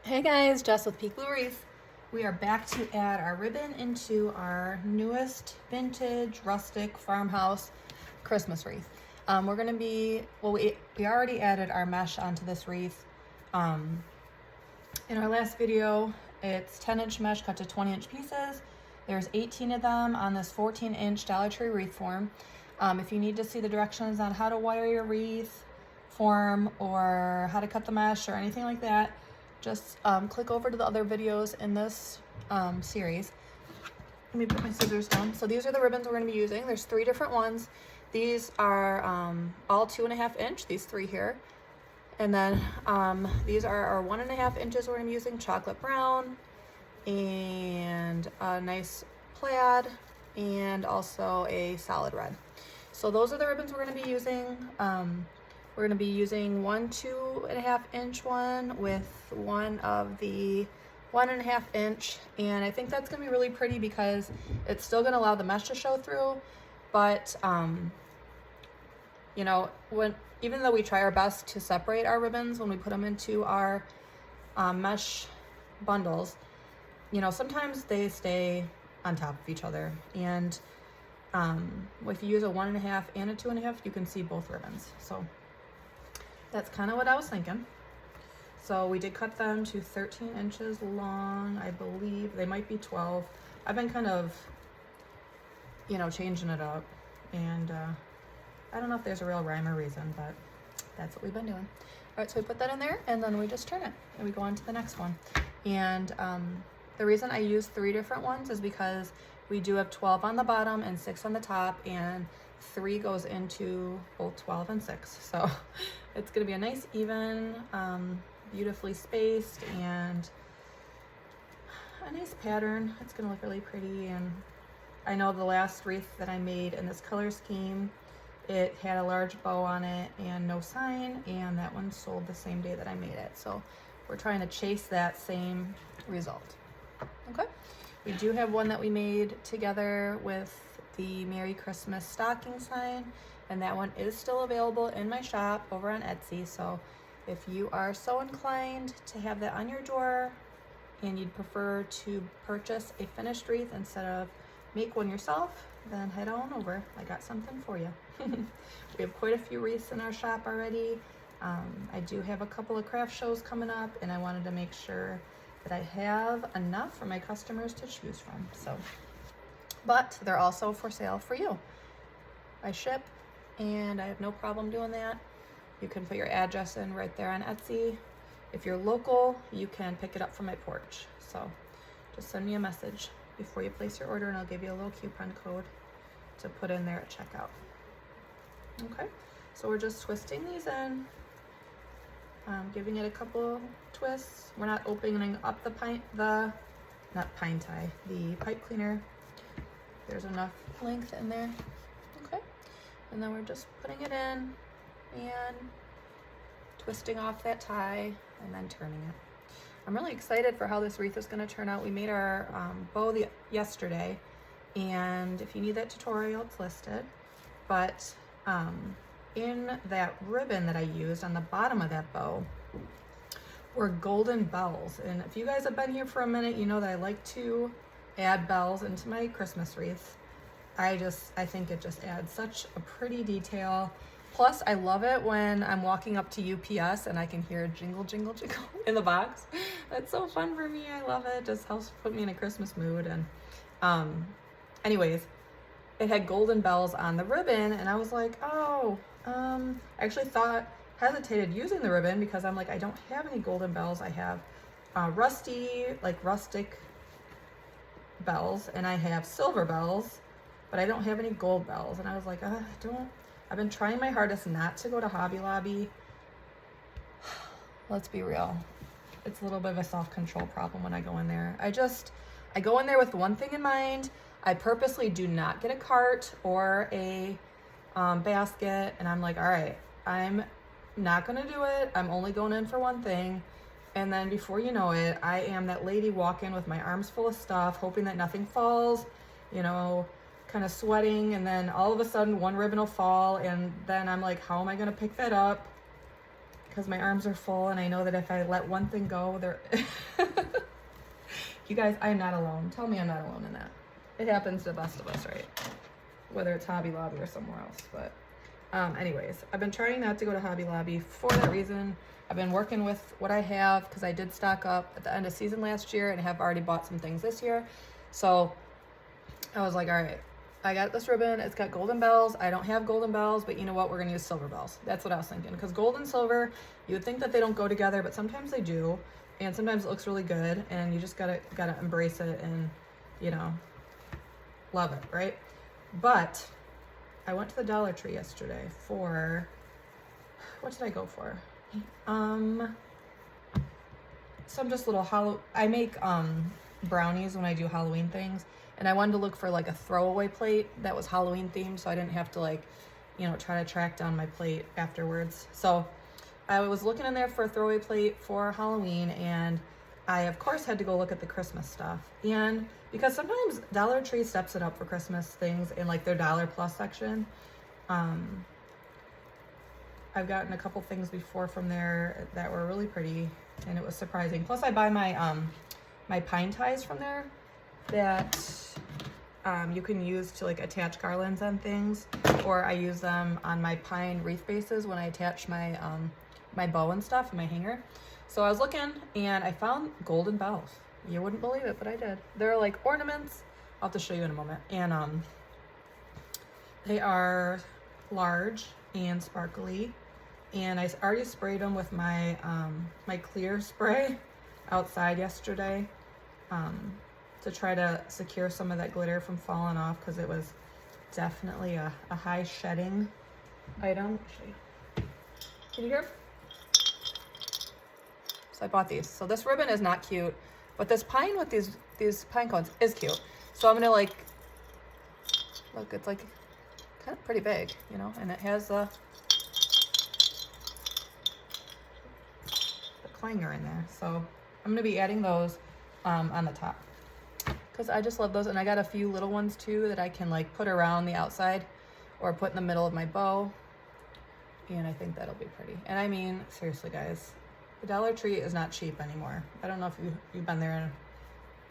Hey guys, Jess with Peak Blue Wreath. We are back to add our ribbon into our newest vintage rustic farmhouse Christmas wreath. We're going to be, we already added our mesh onto this wreath. In our last video, it's 10-inch mesh cut to 20-inch pieces. There's 18 of them on this 14-inch Dollar Tree wreath form. If you need to see the directions on how to wire your wreath form or how to cut the mesh or anything like that, just click over to the other videos in this series. Let me put my scissors down. So these are the ribbons we're going to be using. There's 3 different ones. These are all 2.5 inch, these 3 here. And then these are our 1.5 inches we're going to be using, chocolate brown, and a nice plaid, and also a solid red. So those are the ribbons we're going to be using. We're going to be using one 2.5 inch one with one of the 1.5 inch, and I think that's going to be really pretty because it's still going to allow the mesh to show through, but you know, even though we try our best to separate our ribbons when we put them into our mesh bundles, you know, sometimes they stay on top of each other, and if you use a 1.5 and a 2.5, you can see both ribbons. So that's kind of what I was thinking. So we did cut them to 13 inches long, I believe. They might be 12. I've been kind of, you know, changing it up, and I don't know if there's a real rhyme or reason, but that's what we've been doing. All right, so we put that in there, and then we just turn it, and we go on to the next one. And the reason I use 3 different ones is because we do have 12 on the bottom and 6 on the top, and 3 goes into both 12 and 6. So it's gonna be a nice, even, beautifully spaced, and a nice pattern. It's gonna look really pretty. And I know the last wreath that I made in this color scheme, it had a large bow on it and no sign, and that one sold the same day that I made it. So we're trying to chase that same result. Okay, we do have one that we made together with the Merry Christmas stocking sign, and that one is still available in my shop over on Etsy. So if you are so inclined to have that on your door and you'd prefer to purchase a finished wreath instead of make one yourself, then head on over. I got something for you. We have quite a few wreaths in our shop already. I do have a couple of craft shows coming up, and I wanted to make sure that I have enough for my customers to choose from. So, but they're also for sale for you. I ship, and I have no problem doing that. You can put your address in right there on Etsy. If you're local, you can pick it up from my porch. So just send me a message before you place your order, and I'll give you a little coupon code to put in there at checkout. Okay, so we're just twisting these in, giving it a couple twists. We're not opening up the pipe cleaner. There's enough length in there. Okay, and then we're just putting it in and twisting off that tie and then turning it. I'm really excited for how this wreath is going to turn out. We made our bow yesterday, and if you need that tutorial, it's listed. But in that ribbon that I used on the bottom of that bow were golden bells. And if you guys have been here for a minute, you know that I like to add bells into my Christmas wreath. I think it just adds such a pretty detail. Plus, I love it when I'm walking up to UPS and I can hear jingle, jingle, jingle in the box. That's so fun for me. I love it. Just helps put me in a Christmas mood. And anyways, it had golden bells on the ribbon, and I was like, oh, I actually hesitated using the ribbon because I'm like, I don't have any golden bells. I have rustic bells, and I have silver bells, but I don't have any gold bells. And I was like, I've been trying my hardest not to go to Hobby Lobby. Let's be real. It's a little bit of a self-control problem when I go in there. I go in there with one thing in mind. I purposely do not get a cart or a basket, and I'm like, all right, I'm not gonna do it. I'm only going in for one thing. And then before you know it, I am that lady walking with my arms full of stuff, hoping that nothing falls, you know, kind of sweating, and then all of a sudden one ribbon will fall, and then I'm like, how am I going to pick that up? because my arms are full, and I know that if I let one thing go, they're... You guys, I'm not alone. Tell me I'm not alone in that. It happens to the best of us, right? Whether it's Hobby Lobby or somewhere else. But anyways, I've been trying not to go to Hobby Lobby for that reason. I've been working with what I have because I did stock up at the end of season last year and have already bought some things this year. So I was like, all right, I got this ribbon. It's got golden bells. I don't have golden bells, but you know what? We're going to use silver bells. That's what I was thinking. Because gold and silver, you would think that they don't go together, but sometimes they do. And sometimes it looks really good, and you just gotta embrace it and, you know, love it, right? But I went to the Dollar Tree yesterday for, what did I go for? Some just little I make brownies when I do Halloween things, and I wanted to look for like a throwaway plate that was Halloween themed, so I didn't have to, like, you know, try to track down my plate afterwards. So I was looking in there for a throwaway plate for Halloween, and I of course had to go look at the Christmas stuff. And because sometimes Dollar Tree steps it up for Christmas things in like their $1 plus section. I've gotten a couple things before from there that were really pretty, and it was surprising. Plus I buy my my pine ties from there that you can use to like attach garlands on things, or I use them on my pine wreath bases when I attach my my bow and stuff and my hanger. So I was looking and I found golden bells. You wouldn't believe it, but I did. They're like ornaments. I'll have to show you in a moment. And they are large and sparkly, and I already sprayed them with my my clear spray outside yesterday to try to secure some of that glitter from falling off, because it was definitely a high shedding item. Can you hear? So I bought these. So this ribbon is not cute, but this pine with these pine cones is cute. So I'm gonna like, look, it's like kind of pretty big, you know, and it has the clanger in there. So I'm gonna be adding those on the top, because I just love those. And I got a few little ones too that I can like put around the outside or put in the middle of my bow. And I think that'll be pretty. And I mean, seriously guys, the Dollar Tree is not cheap anymore. I don't know if you've been there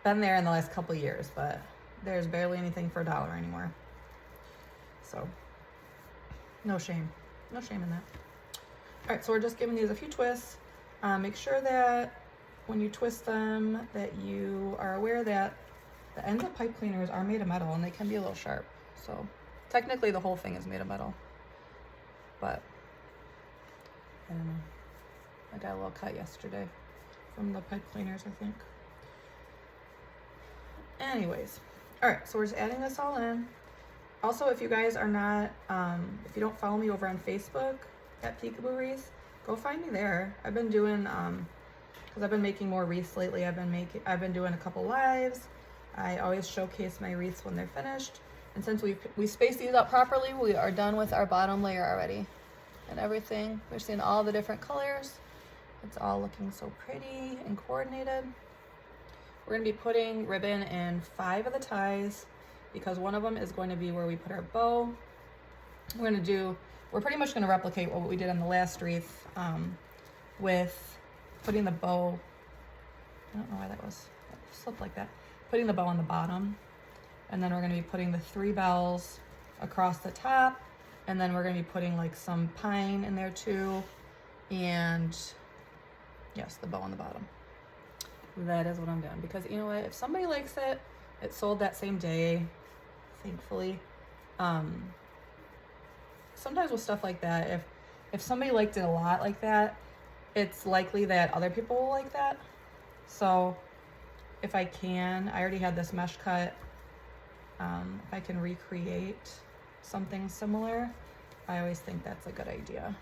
in the last couple of years, but there's barely anything for $1 anymore. So no shame in that. All right, so we're just giving these a few twists. Make sure that when you twist them that you are aware that the ends of pipe cleaners are made of metal, and they can be a little sharp. So technically the whole thing is made of metal, but I don't know. I got a little cut yesterday from the pipe cleaners, I think. Anyways, all right, so we're just adding this all in. Also, if you guys are not, if you don't follow me over on Facebook at Peekaboo Wreath, go find me there. I've been doing, because I've been making more wreaths lately. I've been doing a couple lives. I always showcase my wreaths when they're finished. And since we spaced these out properly, we are done with our bottom layer already. And everything, we're seeing all the different colors. It's all looking so pretty and coordinated. We're gonna be putting ribbon in 5 of the ties, because one of them is going to be where we put our bow. We're pretty much gonna replicate what we did on the last wreath with putting the bow, I don't know why that slipped like that. Putting the bow on the bottom, and then we're gonna be putting the 3 bells across the top, and then we're gonna be putting like some pine in there too, and yes, the bow on the bottom. That is what I'm doing, because you know what, if somebody likes it, it sold that same day, thankfully. Sometimes with stuff like that, if somebody liked it a lot like that, it's likely that other people will like that. So if I can, I already had this mesh cut. If I can recreate something similar, I always think that's a good idea.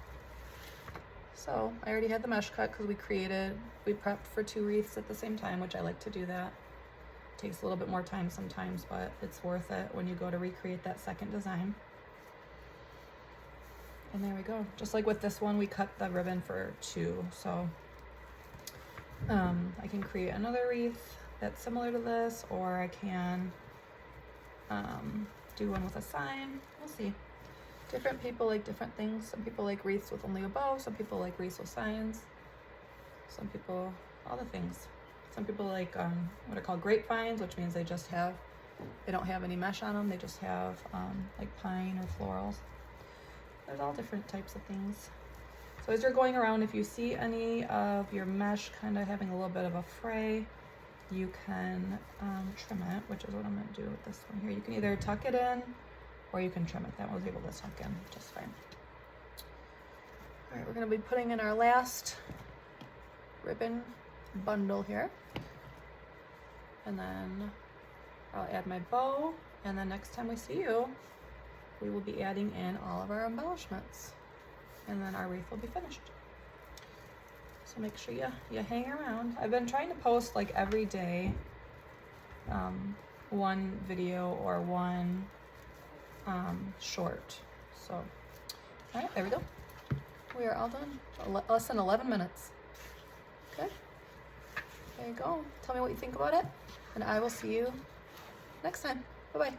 So I already had the mesh cut because we prepped for 2 wreaths at the same time, which I like to do that. It takes a little bit more time sometimes, but it's worth it when you go to recreate that second design. And there we go. Just like with this one, we cut the ribbon for 2. So I can create another wreath that's similar to this, or I can do one with a sign. We'll see. Different people like different things. Some people like wreaths with only a bow. Some people like wreaths with signs. Some people, all the things. Some people like what are called grapevines, which means they don't have any mesh on them. They just have like pine or florals. There's all different types of things. So as you're going around, if you see any of your mesh kind of having a little bit of a fray, you can trim it, which is what I'm going to do with this one here. You can either tuck it in or you can trim it. That one was able to tuck in just fine. All right, we're going to be putting in our last ribbon bundle here. And then I'll add my bow, and then next time we see you, we will be adding in all of our embellishments. And then our wreath will be finished. So make sure you hang around. I've been trying to post like every day, one video or one short. So, all right, there we go. We are all done. Less than 11 minutes. Okay, there you go. Tell me what you think about it, and I will see you next time. Bye-bye.